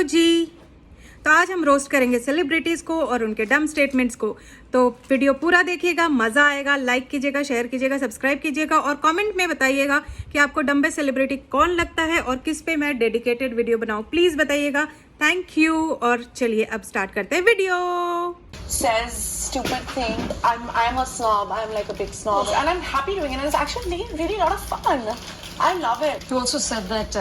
Hello जी। तो आज हम रोस्ट करेंगे सेलिब्रिटीज़ को और उनके डम स्टेटमेंट्स को। तो वीडियो पूरा देखिएगा, मज़ा आएगा। लाइक कीजिएगा, शेयर कीजिएगा, सब्सक्राइब कीजिएगा और कमेंट में बताइएगा कि आपको डम्बे सेलिब्रिटी कौन लगता है और किस पे मैं डेडिकेटेड वीडियो बनाऊं, प्लीज़ बताइएगा। Thank you. और चलिए अब स्टार्ट करते हैं video. Says stupid thing. I'm a snob. I'm like a big snob, and I'm happy doing it. And it's actually really a lot of fun. I love it. You also said that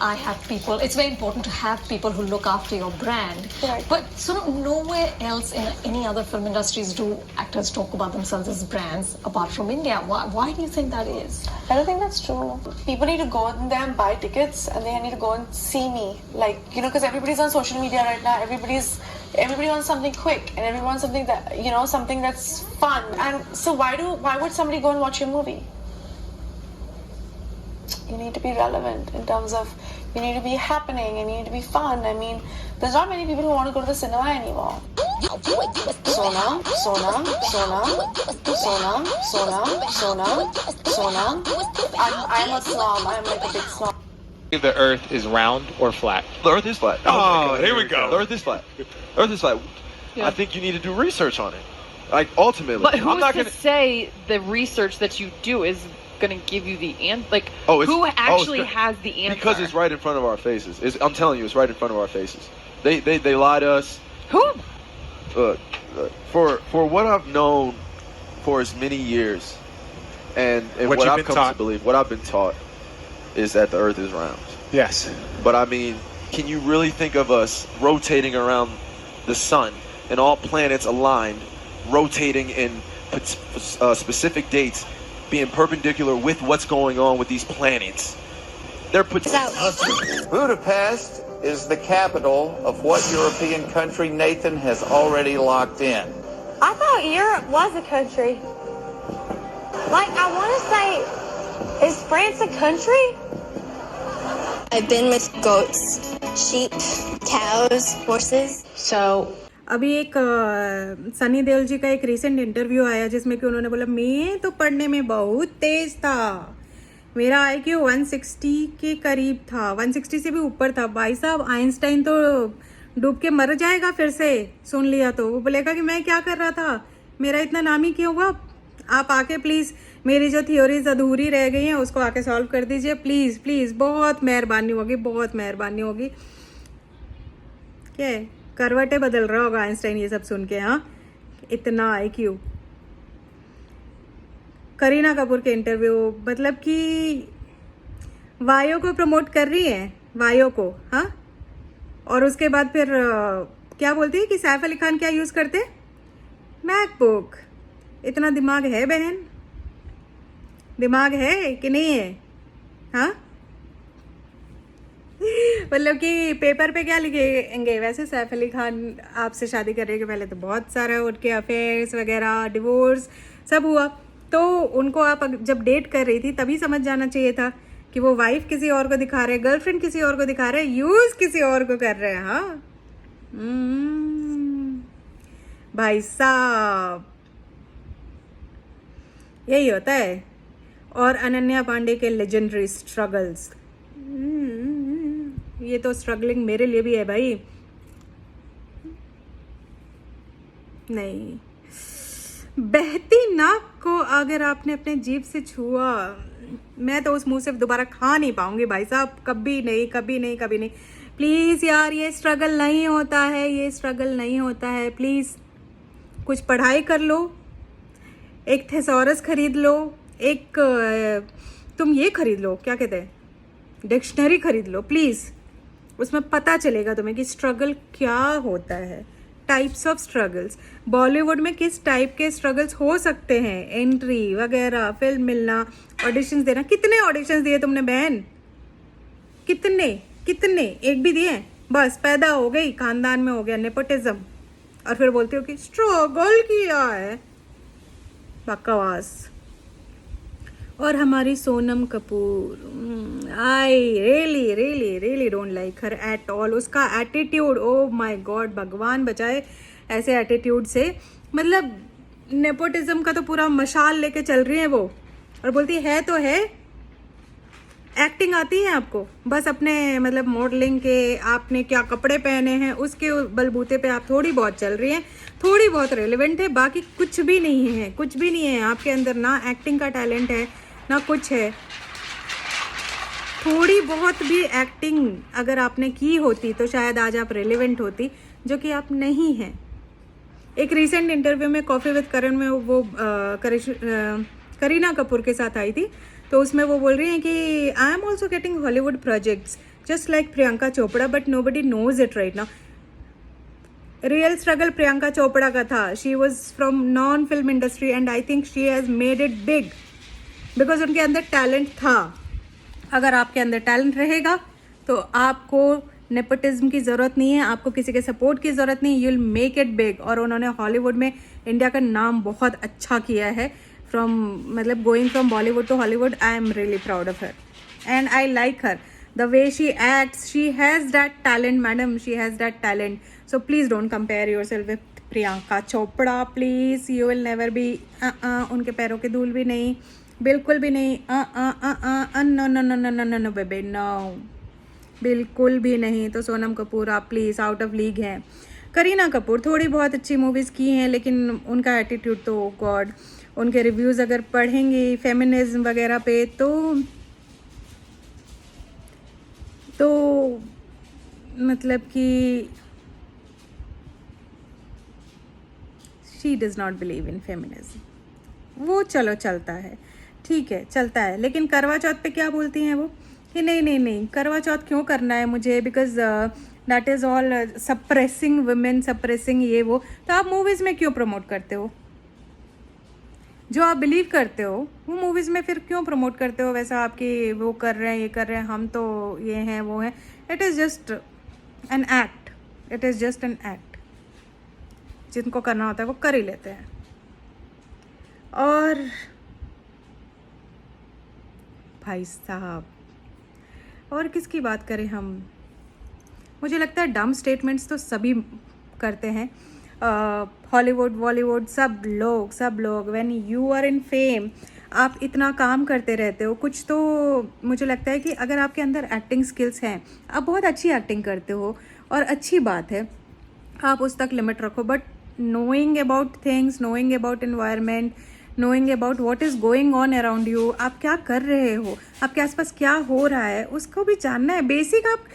I have people. It's very important to have people who look after your brand. Right. But sort of nowhere else in any other film industries do actors talk about themselves as brands apart from India. Why do you think that is? I don't think that's true. People need to go in there and buy tickets, and they need to go and see me. Like, because everybody's on social media right now. Everybody wants something quick, and everyone wants something that something that's fun. And so why would somebody go and watch your movie? You need to be relevant in terms of you need to be happening and you need to be fun. I mean, there's not many people who want to go to the cinema anymore. Sonam. I'm a snob. I'm like a big snob. The Earth is round or flat? The Earth is flat. Oh, here we go. The Earth is flat. The Earth is flat. Yeah. I think you need to do research on it. Like, ultimately. But who's I'm not to gonna... say the research that you do is going to give you the answer? Like, Oh, it's- who oh, actually it's- has the answer? Because it's right in front of our faces. I'm telling you, it's right in front of our faces. They lie to us. Who? For what I've known for as many years, and What what you've I've been come taught. to believe, what I've been taught, is that the Earth is round. Yes. But I mean, can you really think of us rotating around the sun and all planets aligned, rotating in specific dates, being perpendicular with what's going on with these planets? They're Budapest is the capital of what European country Nathan has already locked in? I thought Europe was a country. Like, I want to say, is France a country? I've been with goats, sheep, cows, horses. So अभी एक सनी देओल जी का एक recent interview आया जिसमें कि उन्होंने बोला मैं तो पढ़ने में बहुत तेज था, मेरा IQ 160 के करीब था, 160 से भी ऊपर था। भाई साहब, आइंस्टाइन तो डूब के मर जाएगा फिर से सुन लिया तो। वो बोलेगा कि मैं क्या कर रहा था, मेरा इतना नाम ही क्यों हुआ। आप आके प्लीज़ मेरी जो थ्योरीज अधूरी रह गई हैं उसको आके सॉल्व कर दीजिए, प्लीज़ प्लीज़, बहुत मेहरबानी होगी, बहुत मेहरबानी होगी। क्या है, करवटें बदल रहा होगा आइंस्टाइन ये सब सुन के। हाँ, इतना IQ। करीना कपूर के इंटरव्यू, मतलब कि वायो को प्रमोट कर रही है, वायो को। हाँ, और उसके बाद फिर क्या बोलती है कि सैफ अली खान क्या यूज़ करते, मैकबुक। इतना दिमाग है बहन, दिमाग है कि नहीं है? हाँ, मतलब कि पेपर पे क्या लिखेंगे। वैसे सैफ अली खान आपसे शादी करने के पहले तो बहुत सारा उनके अफेयर्स वगैरह, डिवोर्स सब हुआ। तो उनको आप जब डेट कर रही थी तभी समझ जाना चाहिए था कि वो वाइफ किसी और को दिखा रहे, गर्लफ्रेंड किसी और को दिखा रहे, यूज़ किसी और को कर रहे हैं। हाँ, भाई साहब, यही होता है। और अनन्या पांडे के लेजेंडरी स्ट्रगल्स, ये तो स्ट्रगलिंग मेरे लिए भी है भाई। नहीं, बहती नाक को अगर आपने अपने जीभ से छुआ, मैं तो उस मुंह से दोबारा खा नहीं पाऊंगी भाई साहब, कभी नहीं, कभी नहीं, कभी नहीं। प्लीज़ यार, ये स्ट्रगल नहीं होता है, ये स्ट्रगल नहीं होता है। प्लीज़ कुछ पढ़ाई कर लो, एक थेसॉरस खरीद लो, एक तुम ये खरीद लो, क्या कहते हैं, डिक्शनरी खरीद लो प्लीज़। उसमें पता चलेगा तुम्हें कि स्ट्रगल क्या होता है, टाइप्स ऑफ स्ट्रगल्स। बॉलीवुड में किस टाइप के स्ट्रगल्स हो सकते हैं, एंट्री वगैरह, फिल्म मिलना, ऑडिशंस देना। कितने ऑडिशंस दिए तुमने बहन, कितने कितने, एक भी दिए? बस पैदा हो गई, खानदान में हो गया नेपोटिज्म, और फिर बोलते हो कि स्ट्रगल किया है। बकवास। और हमारी Sonam Kapoor, I really really really don't like her at all. उसका एटीट्यूड, ओ माय गॉड, भगवान बचाए ऐसे एटीट्यूड से। मतलब नेपोटिज्म का तो पूरा मशाल लेके चल रही है वो, और बोलती है तो है, एक्टिंग आती है आपको? बस अपने मतलब मॉडलिंग के आपने क्या कपड़े पहने हैं उसके बलबूते पे आप थोड़ी बहुत चल रही हैं, थोड़ी बहुत रेलेवेंट है, बाकी कुछ भी नहीं है, कुछ भी नहीं है आपके अंदर, ना एक्टिंग का टैलेंट है ना कुछ है। थोड़ी बहुत भी एक्टिंग अगर आपने की होती तो शायद आज आप रेलेवेंट होती, जो कि आप नहीं हैं। एक रीसेंट इंटरव्यू में कॉफ़ी विद करण में वो करीना कपूर के साथ आई थी, तो उसमें वो बोल रही हैं कि I am also getting Hollywood projects just like Priyanka Chopra but nobody knows it right now. Real struggle Priyanka Chopra का था। She was from non film industry and I think she has made it big because उनके अंदर talent था। अगर आपके अंदर talent रहेगा तो आपको नेपोटिज्म की ज़रूरत नहीं है, आपको किसी के सपोर्ट की ज़रूरत नहीं, you will make it big. और उन्होंने हॉलीवुड में इंडिया का नाम बहुत अच्छा किया है, फ्रॉम मतलब going from Bollywood to Hollywood. I am really proud of her and I like her the way she acts. She has that talent madam, she has that talent. So please don't compare yourself with Priyanka Chopra please. You will never be उनके पैरों के धूल भी नहीं, बिल्कुल भी नहीं। No no no no no no no baby no, बिल्कुल भी नहीं। तो सोनम कपूर आप प्लीज़ आउट ऑफ लीग हैं। करीना कपूर थोड़ी बहुत अच्छी मूवीज़ की हैं लेकिन उनका एटीट्यूड तो गॉड, उनके रिव्यूज़ अगर पढ़ेंगी फेमिनिज्म वगैरह पे तो मतलब कि she does not believe in feminism. वो चलो चलता है, ठीक है चलता है, लेकिन करवा चौथ पे क्या बोलती हैं वो कि नहीं नहीं नहीं करवा चौथ क्यों करना है मुझे, because that is all suppressing women, suppressing ये वो। तो आप मूवीज़ में क्यों प्रमोट करते हो? जो आप बिलीव करते हो वो मूवीज़ में फिर क्यों प्रमोट करते हो? वैसा आपकी वो कर रहे हैं, ये कर रहे हैं, हम तो ये हैं वो हैं। It is just an act, it is just an act. जिनको करना होता है वो कर ही लेते हैं। और भाई साहब और किसकी बात करें हम? मुझे लगता है डम स्टेटमेंट्स तो सभी करते हैं, हॉलीवुड बॉलीवुड सब लोग। When you are in fame आप इतना काम करते रहते हो, कुछ तो मुझे लगता है कि अगर आपके अंदर एक्टिंग स्किल्स हैं, आप बहुत अच्छी एक्टिंग करते हो और अच्छी बात है, आप उस तक लिमिट रखो। But knowing about things, knowing about environment, knowing about what is going on around you, आप क्या कर रहे हो, आपके आसपास क्या हो रहा है, उसको भी जानना है। बेसिक आप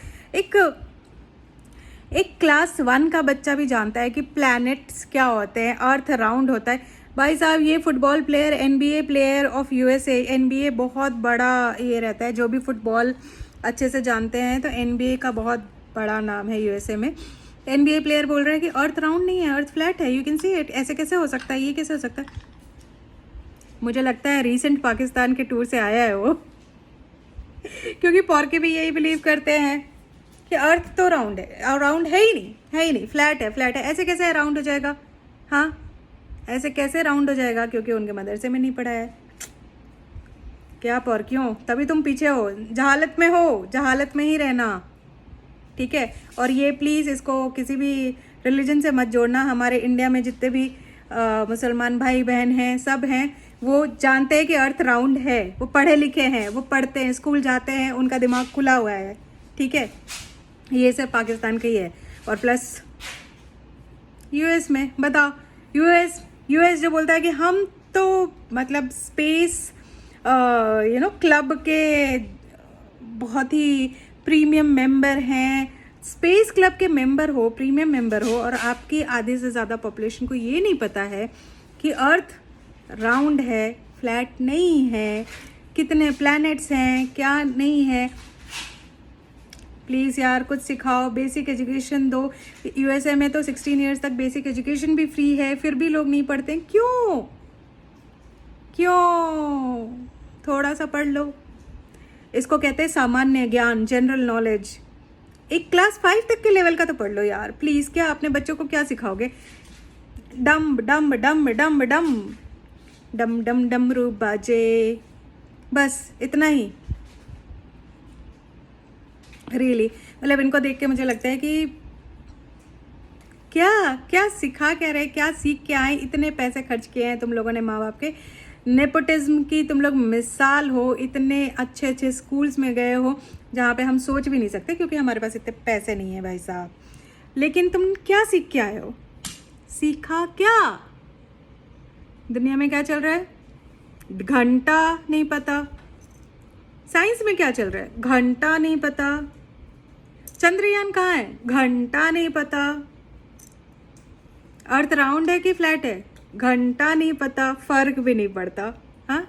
एक क्लास 1 का बच्चा भी जानता है कि प्लैनेट्स क्या होते हैं, अर्थ राउंड होता है। भाई साहब ये football player, NBA player of USA, NBA बहुत बड़ा ये रहता है, जो भी फुटबॉल अच्छे से जानते हैं तो NBA का बहुत बड़ा नाम है USA में। NBA प्लेयर बोल रहे हैं कि अर्थ राउंड नहीं है, अर्थ फ्लैट है, यू कैन सी इट। ऐसे कैसे हो सकता है, ये कैसे हो सकता है? मुझे लगता है रीसेंट पाकिस्तान के टूर से आया है वो क्योंकि पॉर्के भी यही बिलीव करते हैं कि अर्थ तो राउंड है, और राउंड है ही नहीं, फ्लैट है। ऐसे कैसे राउंड हो जाएगा? हाँ ऐसे कैसे राउंड हो जाएगा? क्योंकि उनके मदरसे में नहीं पढ़ा है। क्या पर क्यों? तभी तुम पीछे हो, जहालत में हो, जहालत में ही रहना, ठीक है। और ये प्लीज़ इसको किसी भी रिलीजन से मत जोड़ना। हमारे इंडिया में जितने भी मुसलमान भाई बहन हैं, सब हैं, वो जानते हैं कि अर्थ राउंड है, वो पढ़े लिखे हैं, वो पढ़ते हैं, स्कूल जाते हैं, उनका दिमाग खुला हुआ है, ठीक है। ये सब पाकिस्तान का ही है। और प्लस US में बताओ, US जो बोलता है कि हम तो मतलब स्पेस क्लब के बहुत ही प्रीमियम मेंबर हैं। स्पेस क्लब के मेंबर हो, प्रीमियम मेंबर हो, और आपकी आधे से ज़्यादा पॉपुलेशन को ये नहीं पता है कि अर्थ राउंड है, फ्लैट नहीं है, कितने प्लैनेट्स हैं, क्या नहीं है। प्लीज़ यार कुछ सिखाओ, बेसिक एजुकेशन दो। USA में तो 16 ईयर्स तक बेसिक एजुकेशन भी फ्री है, फिर भी लोग नहीं पढ़ते। क्यों? थोड़ा सा पढ़ लो। इसको कहते हैं सामान्य ज्ञान, जनरल नॉलेज। एक क्लास 5 तक के लेवल का तो पढ़ लो यार प्लीज़। क्या अपने बच्चों को क्या सिखाओगे? डम डम डम डम डम डम डम डमरू बाजे, बस इतना ही। रियली मतलब इनको देख के मुझे लगता है कि क्या सिखा क्या रहे, क्या सीख के आए, इतने पैसे खर्च किए हैं तुम लोगों ने माँ बाप के, नेपोटिज्म की तुम लोग मिसाल हो, इतने अच्छे अच्छे स्कूल्स में गए हो जहाँ पे हम सोच भी नहीं सकते, क्योंकि हमारे पास इतने पैसे नहीं है भाई साहब। लेकिन तुम क्या सीख के आए हो? सीखा क्या? दुनिया में क्या चल रहा है? घंटा नहीं पता। साइंस में क्या चल रहा है? घंटा नहीं पता। चंद्रयान कहाँ है? घंटा नहीं पता। अर्थ राउंड है कि फ्लैट है? घंटा नहीं पता। फर्क भी नहीं पड़ता। हाँ,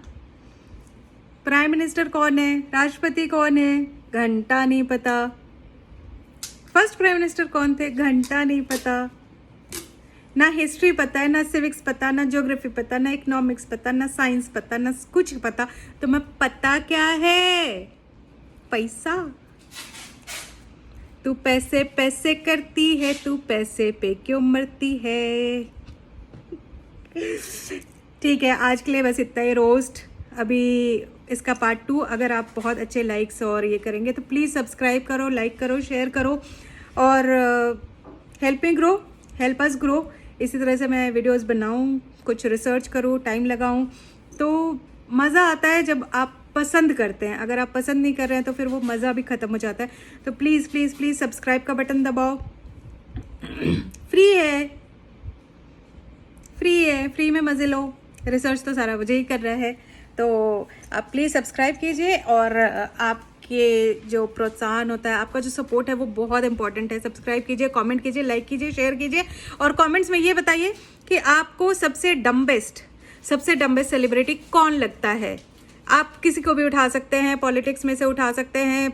प्राइम मिनिस्टर कौन है, राष्ट्रपति कौन है, घंटा नहीं पता। फर्स्ट प्राइम मिनिस्टर कौन थे, घंटा नहीं पता। ना हिस्ट्री पता है, ना सिविक्स पता, ना ज्योग्राफी पता, ना इकोनॉमिक्स पता, ना साइंस पता, ना कुछ पता। तुम्हें पता क्या है? पैसा। तू पैसे पैसे करती है, तू पैसे पे क्यों मरती है? ठीक है, आज के लिए बस इतना ही रोस्ट। अभी इसका पार्ट 2 अगर आप बहुत अच्छे लाइक्स और ये करेंगे तो प्लीज़ सब्सक्राइब करो, लाइक करो, शेयर करो और help me grow, help us grow. इसी तरह से मैं वीडियोस बनाऊं, कुछ रिसर्च करूं, टाइम लगाऊं, तो मज़ा आता है जब आप पसंद करते हैं। अगर आप पसंद नहीं कर रहे हैं तो फिर वो मज़ा भी ख़त्म हो जाता है। तो प्लीज़ प्लीज़ प्लीज़ सब्सक्राइब का बटन दबाओ। फ्री है, फ्री है, फ्री में मज़े लो। रिसर्च तो सारा मुझे ही कर रहा है, तो आप प्लीज़ सब्सक्राइब कीजिए। और आपके जो प्रोत्साहन होता है, आपका जो सपोर्ट है वो बहुत इंपॉर्टेंट है। सब्सक्राइब कीजिए, कमेंट कीजिए, लाइक कीजिए, शेयर कीजिए और कमेंट्स में ये बताइए कि आपको सबसे डम्बेस्ट सेलिब्रिटी कौन लगता है। आप किसी को भी उठा सकते हैं, पॉलिटिक्स में से उठा सकते हैं,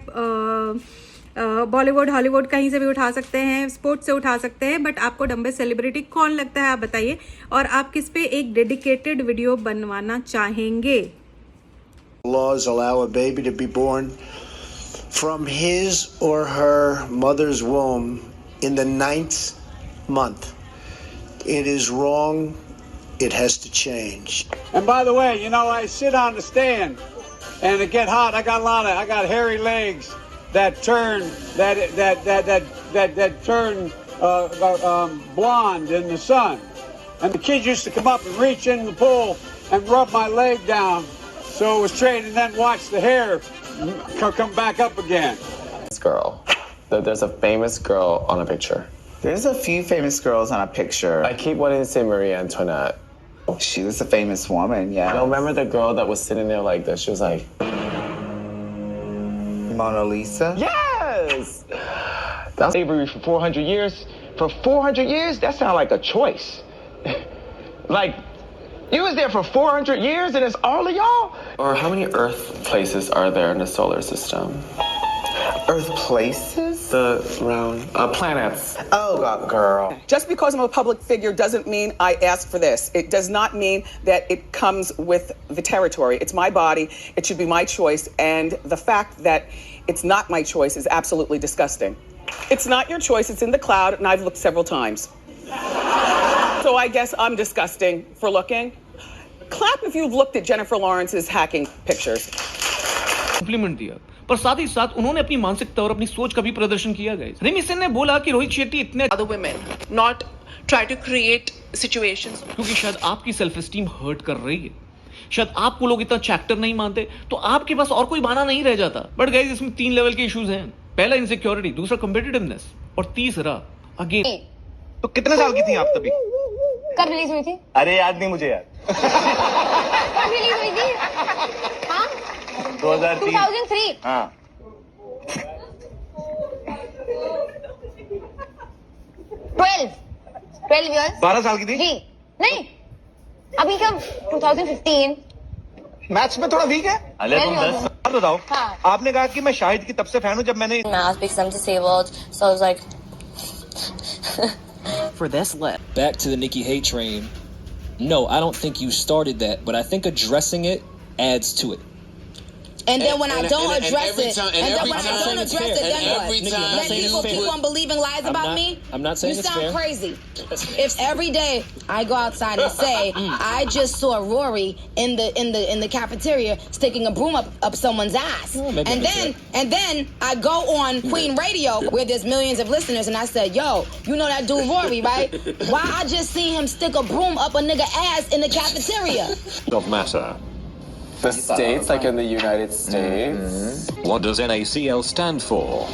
बॉलीवुड, हॉलीवुड, कहीं से भी उठा सकते हैं, स्पोर्ट्स से उठा सकते हैं, बट आपको डम्बेस्ट सेलिब्रिटी कौन लगता है आप बताइए। और आप किस पे एक डेडिकेटेड वीडियो बनवाना चाहेंगे। Laws allow a baby to be born from his or her mother's womb in the 9th month. It is wrong. It has to change. And by the way, you know, I sit on the stand and it get hot. I got hairy legs that turn blonde in the sun. And the kids used to come up and reach in the pool and rub my leg down so it was straight, and then watch the hair come back up again. This girl. There's a famous girl on a picture. There's a few famous girls on a picture. I keep wanting to say Marie Antoinette. She was a famous woman, yeah. I don't remember the girl that was sitting there like this. She was like... Mona Lisa? Yes! That's slavery for 400 years. For 400 years? That sounds like a choice. Like, you was there for 400 years and it's all of y'all? Or how many Earth places are there in the solar system? Earth places? The round planets. Oh, God, girl. Just because I'm a public figure doesn't mean I ask for this. It does not mean that it comes with the territory. It's my body. It should be my choice. And the fact that it's not my choice is absolutely disgusting. It's not your choice. It's in the cloud, and I've looked several times. So I guess I'm disgusting for looking. Clap if you've looked at Jennifer Lawrence's hacking pictures. Compliment दिया, पर साथ ही साथ उन्होंने अपनी मानसिकता और अपनी सोच का भी प्रदर्शन किया। गाइस, रिमी सिंह ने बोला कि रोहित शेट्टी इतने Other women, not try to create situations. क्योंकि शायद आपकी सेल्फ एस्टीम हर्ट कर रही है, शायद आपको लोग इतना अच्छा एक्टर नहीं मानते, तो आपके पास और कोई बहाना नहीं रह जाता। बट गाइस, इसमें 3 लेवल के इश्यूज हैं। पहला इनसिक्योरिटी, दूसरा कॉम्पिटिटिवनेस और तीसरा अगेन। तो कितने साल की थी आप तभी? कब रिलीज हुई थी? अरे याद नहीं मुझे यार। कब रिलीज हुई थी? हाँ? 2003। हाँ। 12 years। 12 साल की थी? जी, नहीं, अभी कब 2015। मैथ्स में थोड़ा वीक है। अरे तुम 10 बात बताओ। हाँ। आपने कहा कि मैं शाहिद की तब से फैन हूँ जब मैंने Math because I'm disabled, so I was like. For this lip. Back to the Nikki hate train. No, I don't think you started that, but I think addressing it adds to it. And then when I don't address it, then what? Let people keep on believing lies about me? I'm not saying you it's sound fair. crazy. If every day I go outside and say I just saw Rory in the cafeteria sticking a broom up someone's ass, and then I go on Queen Radio where there's millions of listeners, and I said, yo, you know that dude Rory, right? Why I just seen him stick a broom up a nigga ass in the cafeteria? Of matter. The States, like in the United States. What does NaCl stand for?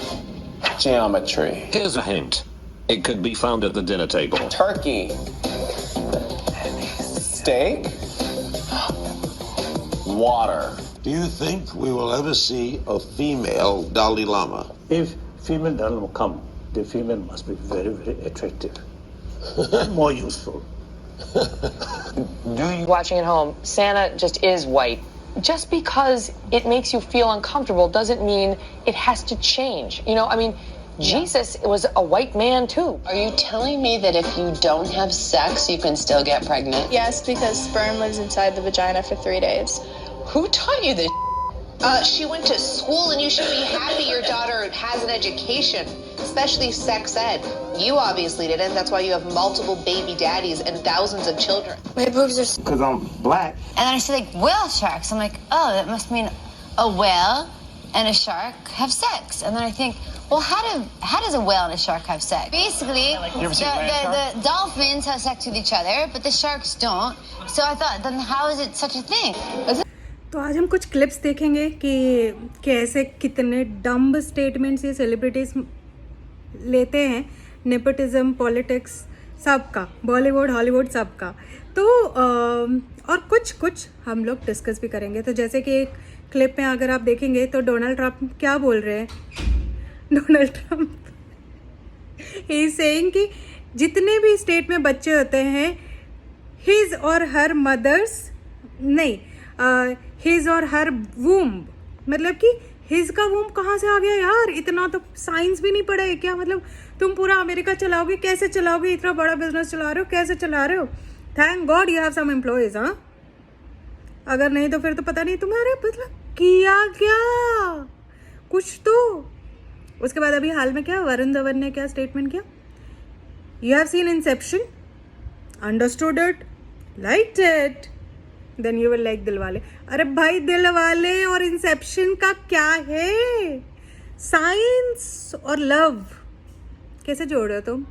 Geometry. Here's a hint. It could be found at the dinner table. Turkey. Steak. Water. Do you think we will ever see a female Dalai Lama? If female Dalai Lama come, the female must be very, very attractive. More useful. Watching at home, Santa just is white. Just because it makes you feel uncomfortable doesn't mean it has to change. You know, I mean, Jesus was a white man too. Are you telling me that if you don't have sex, you can still get pregnant? Yes, because sperm lives inside the vagina for 3 days. Who taught you this? She went to school, and you should be happy your daughter has an education, especially sex ed. You obviously didn't. That's why you have multiple baby daddies and thousands of children. My boobs are... Because I'm black. And then I see like whale sharks. I'm like, oh, that must mean a whale and a shark have sex. And then I think, well, how does a whale and a shark have sex? Basically, the dolphins have sex with each other, but the sharks don't. So I thought, then how is it such a thing? तो आज हम कुछ clips देखेंगे कि कैसे कितने dumb statements ये celebrities लेते हैं, नेपोटिज्म, पॉलिटिक्स, सबका, बॉलीवुड, हॉलीवुड, सबका। तो और कुछ हम लोग डिस्कस भी करेंगे। तो जैसे कि एक क्लिप में अगर आप देखेंगे तो डोनाल्ड ट्रम्प क्या बोल रहे हैं। डोनाल्ड ट्रम्प ही सेइंग कि जितने भी स्टेट में बच्चे होते हैं, हिज और हर मदर्स नहीं, हिज और हर वूम्ब, मतलब कि हिज का वूम्ब कहाँ से आ गया यार? इतना तो साइंस भी नहीं पढ़ा है क्या? मतलब तुम पूरा अमेरिका चलाओगे? कैसे चलाओगे? इतना बड़ा बिजनेस चला रहे हो, कैसे चला रहे हो? Thank god you have some employees. हाँ, अगर नहीं तो फिर तो पता नहीं तुम्हारे मतलब किया क्या कुछ तो। उसके बाद अभी हाल में क्या वरुण धवन ने क्या स्टेटमेंट किया? You have seen Inception, understood it, liked it, then you will like Dilwale. अरे भाई, दिलवाले और इंसेप्शन का क्या है? साइंस और लव कैसे जोड़ रहे हो तुम?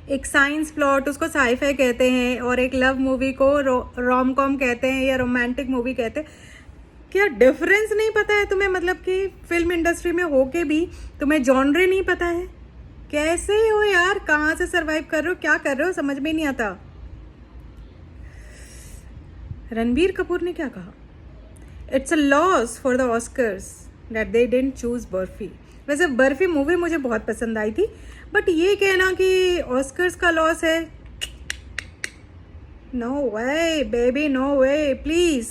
एक साइंस प्लॉट उसको साईफाई कहते हैं और एक लव मूवी को रोम कॉम कहते हैं या रोमांटिक मूवी कहते हैं। क्या डिफरेंस नहीं पता है तुम्हें? मतलब कि फिल्म इंडस्ट्री में होके भी तुम्हें जॉनरे नहीं पता है? कैसे हो यार? कहाँ से सरवाइव कर रहे हो? क्या कर रहे हो? समझ में नहीं आता। रणबीर कपूर ने क्या कहा? It's a loss for the Oscars that they didn't choose barfi. वैसे बर्फी मूवी मुझे बहुत पसंद आई थी, बट ये कहना कि ऑस्कर्स का लॉस है, no way baby, no way. Please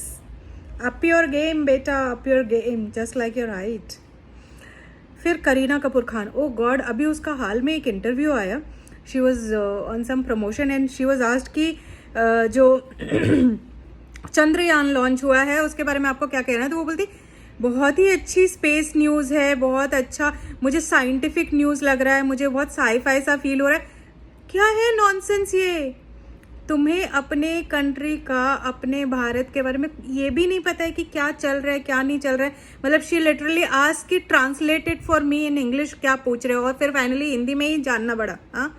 up your game बेटा, up your game, just like your height. फिर करीना कपूर खान, ओ गॉड, अभी उसका हाल में एक इंटरव्यू आया। She was on some promotion and she was asked कि जो चंद्रयान लॉन्च हुआ है उसके बारे में आपको क्या कहना है? तो वो बोलती बहुत ही अच्छी स्पेस न्यूज़ है, बहुत अच्छा, मुझे साइंटिफिक न्यूज़ लग रहा है, मुझे बहुत साईफाई सा फील हो रहा है। क्या है नॉनसेंस ये? तुम्हें अपने कंट्री का, अपने भारत के बारे में ये भी नहीं पता है कि क्या चल रहा है, क्या नहीं चल रहा है। मतलब शी लिटरली आस्क्ड कि translated for me in English, क्या पूछ रहे हो? और फिर फाइनली हिंदी में ही जानना पड़ा। हाँ,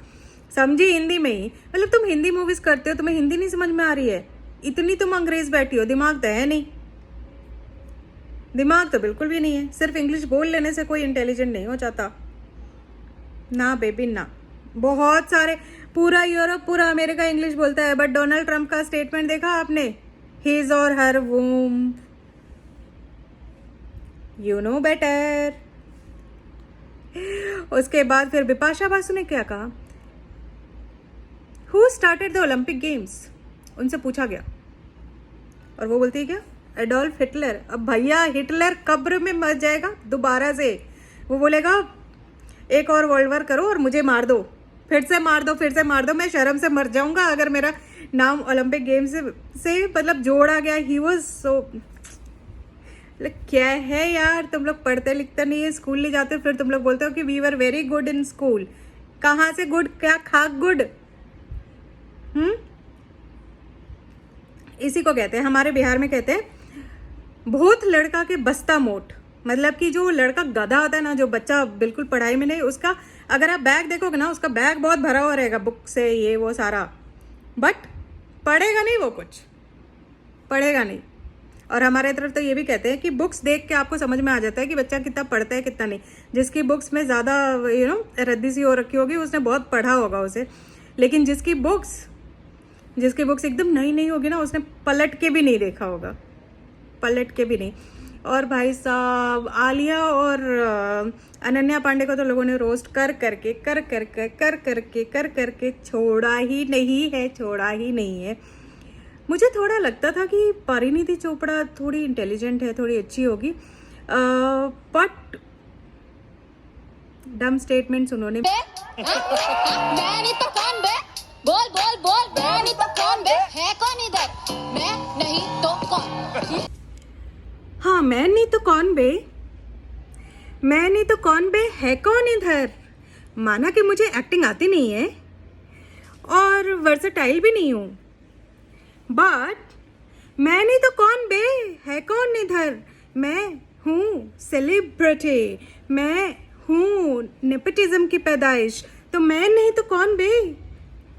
समझी? हिंदी में ही। मतलब तुम हिंदी मूवीज़ करते हो, तुम्हें हिंदी नहीं समझ में आ रही है? इतनी तुम अंग्रेज बैठी हो, दिमाग तो है नहीं। दिमाग तो बिल्कुल भी नहीं है। सिर्फ इंग्लिश बोल लेने से कोई इंटेलिजेंट नहीं हो जाता ना बेबी, ना। बहुत सारे, पूरा यूरोप, पूरा अमेरिका इंग्लिश बोलता है, बट डोनाल्ड ट्रंप का स्टेटमेंट देखा आपने? हिज और हर वूम, यू नो बेटर। उसके बाद फिर बिपाशा बासु ने क्या कहा? Who started the Olympic games? उनसे पूछा गया और वो बोलती है क्या? Adolf Hitler. अब भैया, हिटलर कब्र में मर जाएगा दोबारा से। वो बोलेगा एक और वर्ल्ड वॉर करो और मुझे मार दो, फिर से मार दो, फिर से मार दो, मैं शर्म से मर जाऊंगा अगर मेरा नाम ओलंपिक गेम्स से मतलब जोड़ा गया। ही वाज सो क्या है यार, तुम लोग पढ़ते लिखते नहीं है, स्कूल नहीं जाते, फिर तुम लोग बोलते हो कि we were very good in school. कहाँ से गुड, क्या खा गुड? इसी को कहते हैं, हमारे बिहार में कहते हैं भूत लड़का के बस्ता मोट। मतलब कि जो लड़का गधा होता है ना, जो बच्चा बिल्कुल पढ़ाई में नहीं, उसका अगर आप बैग देखोगे ना, उसका बैग बहुत भरा हुआ रहेगा बुक से, ये वो सारा, बट पढ़ेगा नहीं, वो कुछ पढ़ेगा नहीं। और हमारे तरफ तो ये भी कहते हैं कि बुक्स देख के आपको समझ में आ जाता है कि बच्चा कितना पढ़ता है कितना नहीं। जिसकी बुक्स में ज़्यादा रद्दी सी हो रखी होगी, उसने बहुत पढ़ा होगा उसे। लेकिन जिसकी बुक्स एकदम नई नई होगी ना, उसने पलट के भी नहीं देखा होगा, पलट के भी नहीं। और भाई साहब, आलिया और अनन्या पांडे को तो लोगों ने रोस्ट कर करके छोड़ा ही नहीं है। मुझे थोड़ा लगता था कि परिणीति चोपड़ा थोड़ी इंटेलिजेंट है, थोड़ी अच्छी होगी, बट डम स्टेटमेंट्स उन्होंने। मैं नहीं तो कौन बे? बोल बोल बोल, मैं नहीं तो कौन बे? है कौन इधर? मैं नहीं तो कौन? हाँ, मैं नहीं तो कौन बे, मैं नहीं तो कौन बे, है कौन इधर। माना कि मुझे एक्टिंग आती नहीं है और वर्सेटाइल भी नहीं हूँ, बट मैं नहीं तो कौन बे, है कौन इधर। मैं हूँ सेलिब्रिटी, मैं हूँ नेपोटिज्म की पैदाइश, तो मैं नहीं तो कौन बे,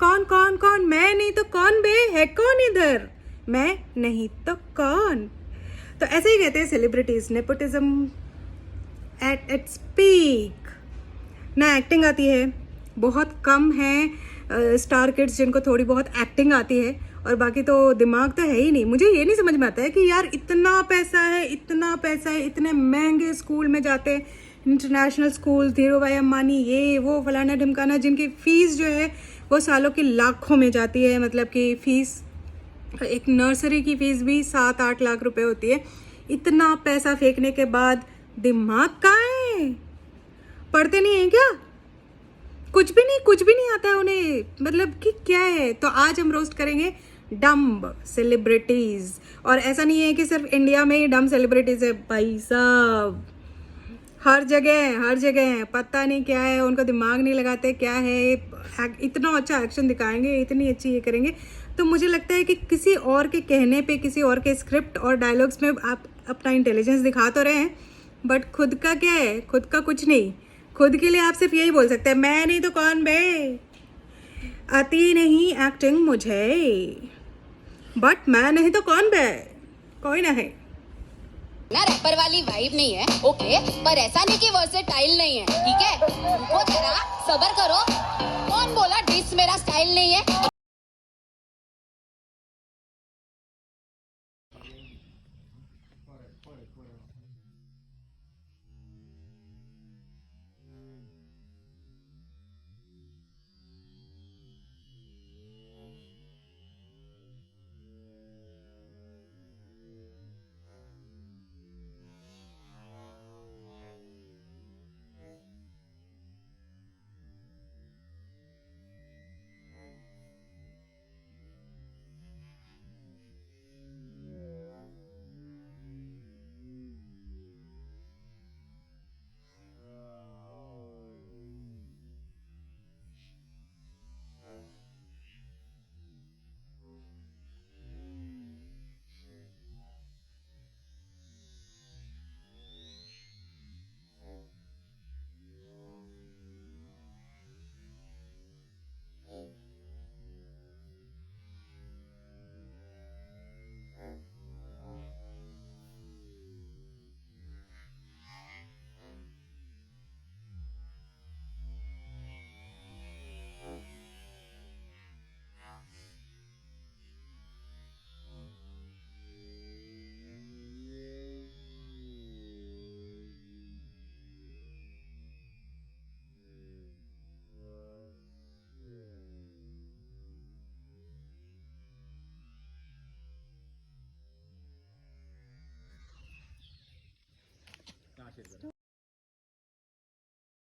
कौन कौन कौन, मैं नहीं तो कौन बे, है कौन इधर, मैं नहीं तो कौन। तो ऐसे ही कहते हैं celebrities, nepotism at its peak. ना एक्टिंग आती है, बहुत कम है स्टार किड्स जिनको थोड़ी बहुत एक्टिंग आती है, और बाकी तो दिमाग तो है ही नहीं। मुझे ये नहीं समझ में आता है कि यार इतना पैसा है, इतने महंगे स्कूल में जाते हैं, इंटरनेशनल स्कूल, धीरूभाई अंबानी, ये वो फलाना ढिमकाना, जिनकी फ़ीस जो है वो सालों की लाखों में जाती है। मतलब कि फ़ीस, एक नर्सरी की फ़ीस भी 7-8 लाख रुपए होती है। इतना पैसा फेंकने के बाद दिमाग कहाँ है? पढ़ते नहीं है क्या? कुछ भी नहीं आता है उन्हें, मतलब कि क्या है। तो आज हम रोस्ट करेंगे डम्ब सेलिब्रिटीज़। और ऐसा नहीं है कि सिर्फ इंडिया में ही डम्ब सेलिब्रिटीज़ है भाई साहब, हर जगह है। पता नहीं क्या है, उनको दिमाग नहीं लगाते क्या है। इतना अच्छा एक्शन दिखाएंगे, इतनी अच्छी ये करेंगे, तो मुझे लगता है कि किसी और के कहने पे, किसी और के स्क्रिप्ट और डायलॉग्स में आप अपना इंटेलिजेंस दिखा तो रहे हैं, बट खुद का क्या है? खुद का कुछ नहीं। खुद के लिए आप सिर्फ यही बोल सकते हैं, मैं नहीं तो कौन बे, आती नहीं एक्टिंग मुझे, बट मैं नहीं तो कौन बे, कोई ना है ना। रैपर वाली वाइब नहीं है, ओके, पर ऐसा नहीं कि वर्सेटाइल नहीं है, ठीक है? रुको जरा, सब्र करो। कौन बोला डिस मेरा स्टाइल नहीं है?